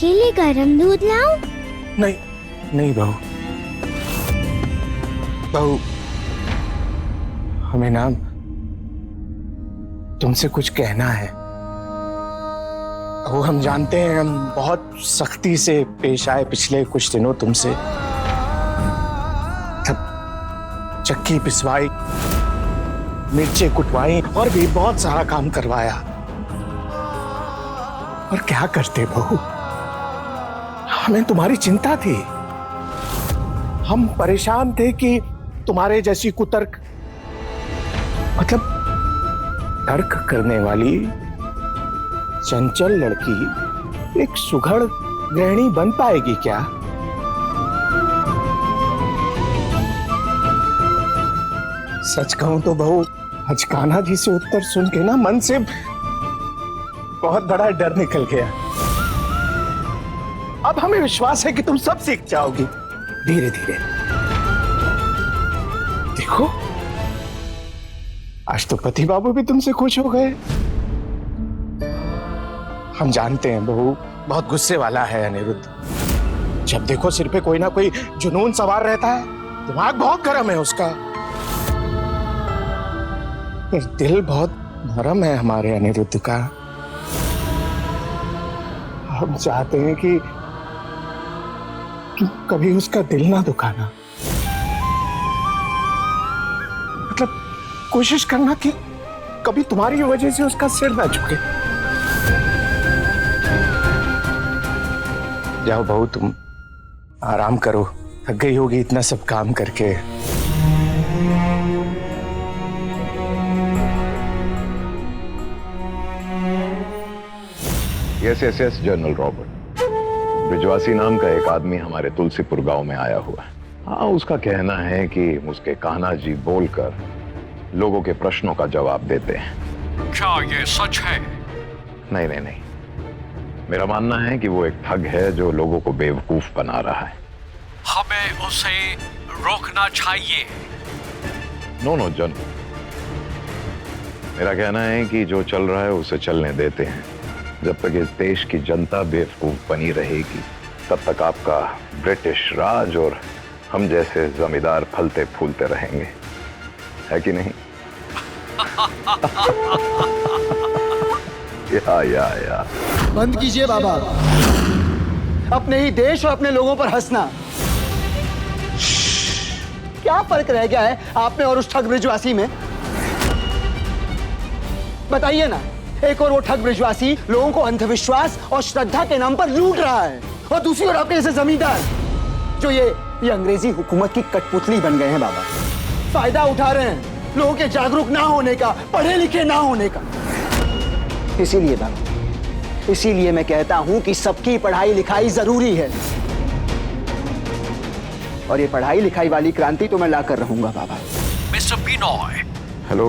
आपके लिए गरम दूध लाऊं? नहीं नहीं बहू, बहू हमें ना तुमसे कुछ कहना है। वो हम जानते हैं, हम बहुत सख्ती से पेश आए पिछले कुछ दिनों तुमसे। चक्की पिसवाई, मिर्चे कुटवाई और भी बहुत सारा काम करवाया। और क्या करते बहू, हमें तुम्हारी चिंता थी। हम परेशान थे कि तुम्हारे जैसी कुतर्क, मतलब तर्क करने वाली चंचल लड़की एक सुघड़ गृहिणी बन पाएगी क्या? सच कहूं तो बहू, आज कान्हा जी से उत्तर सुन के ना मन से बहुत बड़ा डर निकल गया। अब हमें विश्वास है कि तुम सब सीख जाओगी धीरे धीरे। देखो, आज तो पति बाबू भी तुमसे खुश हो गए। हम जानते हैं बहू बहुत गुस्से वाला है अनिरुद्ध। जब देखो सिर पे कोई ना कोई जुनून सवार रहता है, दिमाग बहुत गर्म है उसका। पर दिल बहुत नरम है हमारे अनिरुद्ध का। हम चाहते हैं कि कभी उसका दिल ना दुखाना। मतलब कोशिश करना कि कभी तुम्हारी वजह से उसका सिर ना झुके। जाओ बहू, तुम आराम करो, थक गई होगी इतना सब काम करके। यस जनरल रॉबर्ट, ब्रिजवासी नाम का एक आदमी हमारे तुलसीपुर गांव में आया हुआ है। हाँ, उसका कहना है कि उसके कान्हा जी बोलकर लोगों के प्रश्नों का जवाब देते हैं। क्या ये सच है? नहीं, मेरा मानना है कि वो एक ठग है जो लोगों को बेवकूफ बना रहा है। हमें उसे रोकना चाहिए। नो जनरल, मेरा कहना है कि जो चल रहा है उसे चलने देते हैं। जब तक इस देश की जनता बेवकूफ बनी रहेगी, तब तक आपका ब्रिटिश राज और हम जैसे जमींदार फलते फूलते रहेंगे, है कि नहीं? या बंद कीजिए बाबा, अपने ही देश और अपने लोगों पर हंसना। क्या फर्क रह गया है आप में और उस ठग ब्रिजवासी में? बताइए ना। एक और वो ठग ब्रिजवासी लोगों को अंधविश्वास और श्रद्धा के नाम पर लूट रहा है, और दूसरी ओर आपके जैसे जमींदार जो ये अंग्रेजी हुकूमत की कठपुतली बन गए हैं बाबा। फायदा उठा रहे हैं लोगों के जागरूक ना होने का, पढ़े लिखे ना होने का। इसीलिए बाबा, इसीलिए मैं कहता हूं कि सबकी पढ़ाई लिखाई जरूरी है, और ये पढ़ाई लिखाई वाली क्रांति तो मैं लाकर रहूंगा बाबा। मिस्टर बिनॉय। हेलो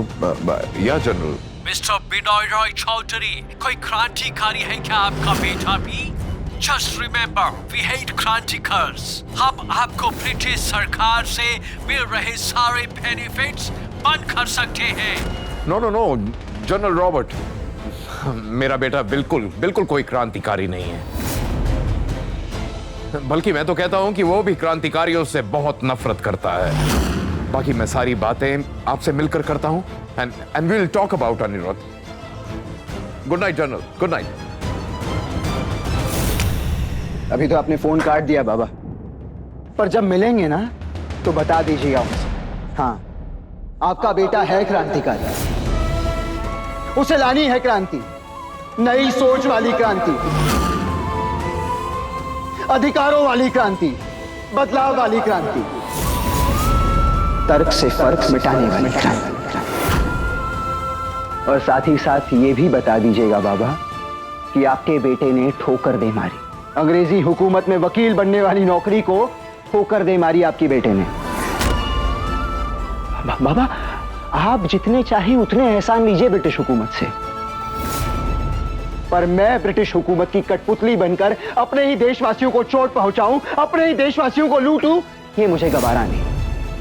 या जनरल। मिस्टर बिनॉय रॉय चौधरी, कोई क्रांतिकारी है क्या आपका बेटा भी? Just remember, we hate क्रांतिकार्स। हम आपको ब्रिटिश सरकार से मिल रहे सारे बेनिफिट्स बंद कर सकते हैं। नो जनरल रॉबर्ट, मेरा बेटा बिल्कुल कोई क्रांतिकारी नहीं है। बल्कि मैं तो कहता हूं कि वो भी क्रांतिकारियों से बहुत नफरत करता है। बाकी मैं सारी बातें आपसे मिलकर करता हूं, and we will talk about Aniruddh. Good night general, good night. अभी तो आपने फोन काट दिया बाबा, पर जब मिलेंगे ना तो बता दीजिएगा उनसे। हाँ, आपका बेटा है क्रांतिकारी, उसे लानी है क्रांति, नई सोच वाली क्रांति, अधिकारों वाली क्रांति, बदलाव वाली क्रांति, तर्क से फर्क मिटाने वाली क्रांति। और साथ ही साथ ये भी बता दीजिएगा बाबा कि आपके बेटे ने ठोकर दे मारी, अंग्रेजी हुकूमत में वकील बनने वाली नौकरी को ठोकर दे मारी आपके बेटे ने। बाबा, आप जितने चाहे उतने एहसान लीजिए ब्रिटिश हुकूमत से, पर मैं ब्रिटिश हुकूमत की कठपुतली बनकर अपने ही देशवासियों को चोट पहुंचाऊं, अपने ही देशवासियों को लूटूं, ये मुझे गवारा नहीं।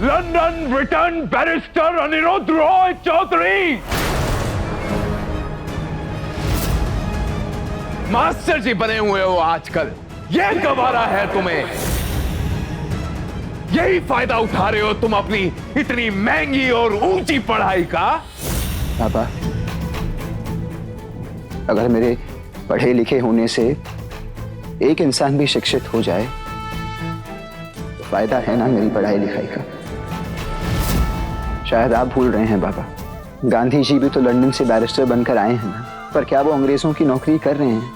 London return barrister Anirudh Roy Chaudhary. Master ji बने हुए हो आजकल। ये गवारा है तुम्हें? यही फायदा उठा रहे हो तुम अपनी इतनी महंगी और ऊंची पढ़ाई का? पापा, अगर मेरे पढ़े लिखे होने से एक इंसान भी शिक्षित हो जाए तो फायदा है ना मेरी पढ़ाई लिखाई का। शायद आप भूल रहे हैं बाबा, गांधी जी भी तो लंदन से बैरिस्टर बनकर आए हैं ना, पर क्या वो अंग्रेजों की नौकरी कर रहे हैं?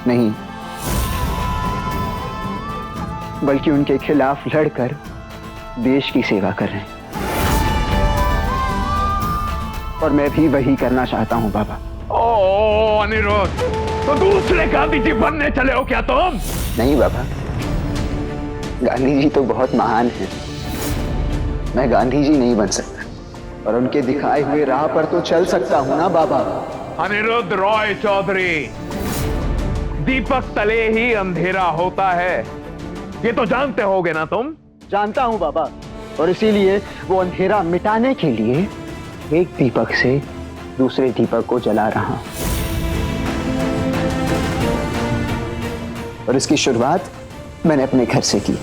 नहीं, बल्कि उनके खिलाफ लड़कर देश की सेवा कर रहे हैं। और मैं भी वही करना चाहता हूं बाबा। ओ अनिरुद्ध, तो दूसरे गांधी जी बनने चले हो क्या तुम? नहीं बाबा, गांधी जी तो बहुत महान हैं, मैं गांधी जी नहीं बन सकता, और उनके दिखाए हुए राह पर तो चल सकता हूं ना बाबा। अनिरुद्ध रॉय चौधरी, दीपक तले ही अंधेरा होता है, ये तो जानते होगे ना तुम? जानता हूं बाबा, और इसीलिए वो अंधेरा मिटाने के लिए एक दीपक से दूसरे दीपक को जला रहा हूं। और इसकी शुरुआत मैंने अपने घर से की,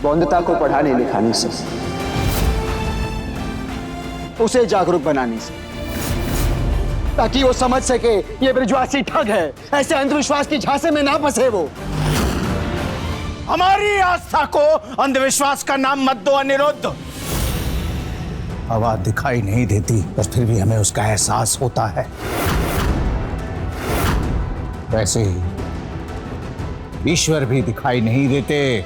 बौंदता को पढ़ाने लिखाने से, उसे जागरूक बनाने से, ताकि वो समझ सके ये ब्रजवासी ठग है, ऐसे अंधविश्वास की झांसे में ना फंसे वो। हमारी आस्था को अंधविश्वास का नाम मत दो अनिरुद्ध। हवा दिखाई नहीं देती, पर फिर भी हमें उसका एहसास होता है। वैसे ही ईश्वर भी दिखाई नहीं देते,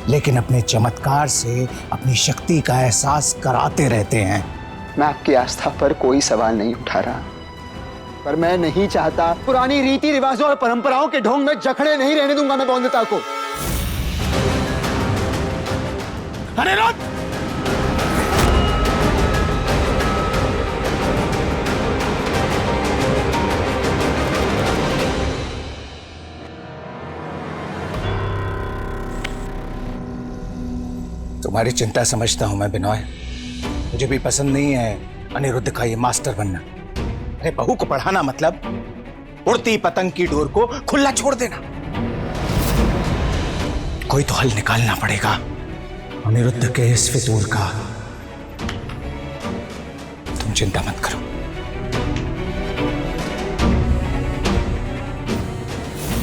लेकिन अपने चमत्कार से अपनी शक्ति का एहसास कराते रहते हैं। मैं आपकी आस्था पर कोई सवाल नहीं उठा रहा, पर मैं नहीं चाहता, पुरानी रीति रिवाजों और परंपराओं के ढोंग में जकड़े नहीं रहने दूंगा मैं बौंदता को। अनिरुद्ध, तुम्हारी चिंता समझता हूं मैं बिनोय, मुझे भी पसंद नहीं है अनिरुद्ध का ये मास्टर बनना। अरे बहू को पढ़ाना मतलब उड़ती पतंग की डोर को खुला छोड़ देना। कोई तो हल निकालना पड़ेगा अनिरुद्ध के इस फितूर का। तुम चिंता मत करो।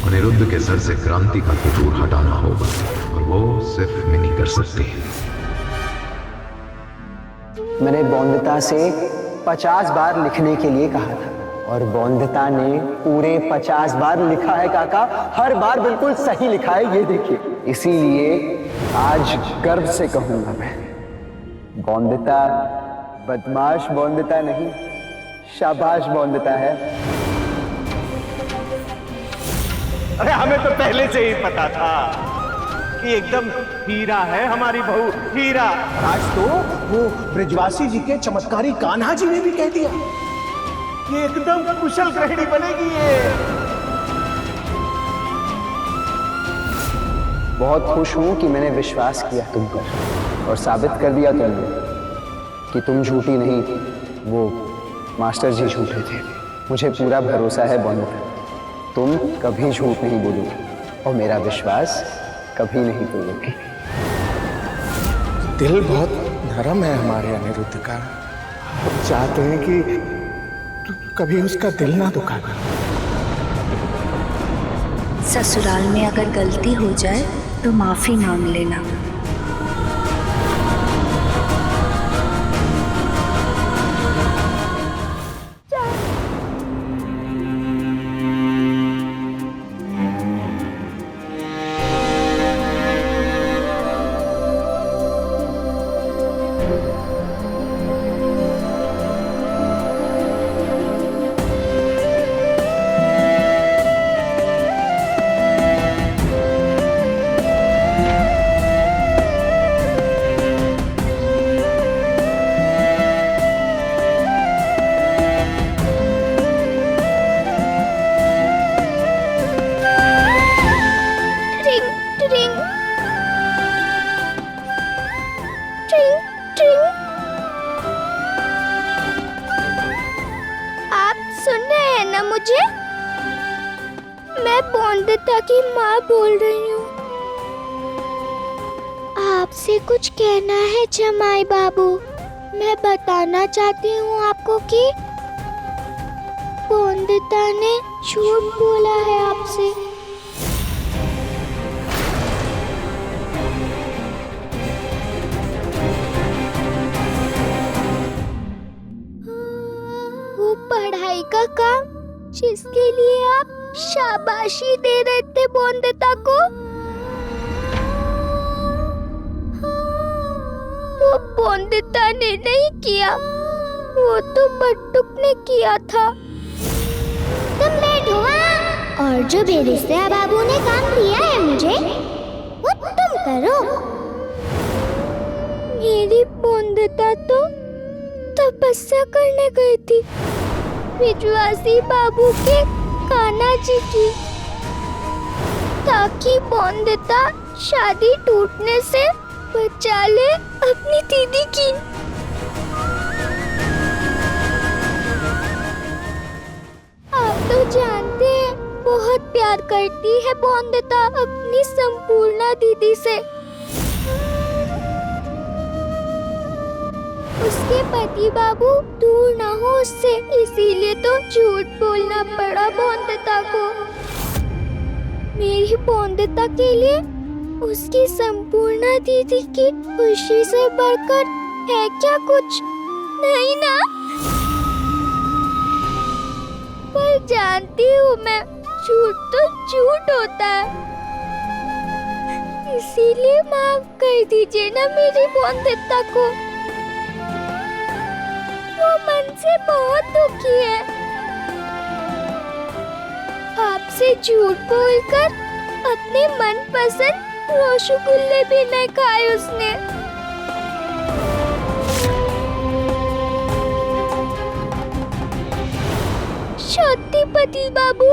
अनिरुद्ध के सर से क्रांति का फितूर हटाना होगा, और वो सिर्फ मैं नहीं कर सकती। मैंने बौंदता से 50 बार लिखने के लिए कहा था, और बौंदता ने पूरे 50 बार लिखा है काका, हर बार बिल्कुल सही लिखा है, ये देखिए। इसीलिए आज गर्व से कहूंगा मैं, बौंदता बदमाश बौंदता नहीं, शाबाश बौंदता है। अरे हमें तो पहले से ही पता था कि एकदम हीरा है हमारी बहू, हीरा। आज तो वो ब्रजवासी जी के चमत्कारी कान्हा जी ने भी कह दिया ये एकदम कुशल गृहिणी बनेगी ये। बहुत खुश हूं कि मैंने विश्वास किया तुम पर, और साबित कर दिया तुमने कि तुम झूठी नहीं थी, वो मास्टर जी झूठे थे। मुझे पूरा भरोसा है बौंदता, तुम कभी झूठ नहीं बोलोगी, और मेरा विश्वास कभी नहीं तोड़ोगी। दिल बहुत नरम है हमारे अनिरुद्ध का, चाहते हैं कि कभी उसका दिल ना दुखा। ससुराल में अगर गलती हो जाए तो माफी मांग लेना। मैं बोंदिता की माँ बोल रही हूँ। आपसे कुछ कहना है जमाई बाबू। मैं बताना चाहती हूँ आपको कि बोंदिता ने झूठ बोला है आपसे। वो पढ़ाई का काम जिसके लिए आप शाबाशी दे रहे थे बोंदिता को, वो बोंदिता ने नहीं किया, वो तो बट्टुक ने किया था। तुम बैठो और जो बेरिस्ता बाबू ने काम दिया है मुझे वो तुम करो। मेरी बोंदिता तो तपस्या करने गई थी विजवासी बाबू के कान्हा जी की, ताकि बोंदिता शादी टूटने से बचा ले अपनी दीदी की। आप तो जानते हैं बहुत प्यार करती है बोंदिता अपनी संपूर्णा दीदी से। उसके पति बाबू दूर न हो उससे, इसीलिए तो झूठ बोलना पड़ा बोंदिता को। मेरी बोंदिता के लिए उसकी संपूर्णा दीदी की खुशी से बढ़कर है क्या कुछ? नहीं ना? पर जानती हूँ मैं, झूठ तो झूठ होता है। इसीलिए माफ कर दीजिए ना मेरी बोंदिता को। वो मन से बहुत दुखी है। आपसे झूठ बोलकर अपने मनपसंद रसगुल्ले भी नहीं खाए उसने। सत्यपति बाबू।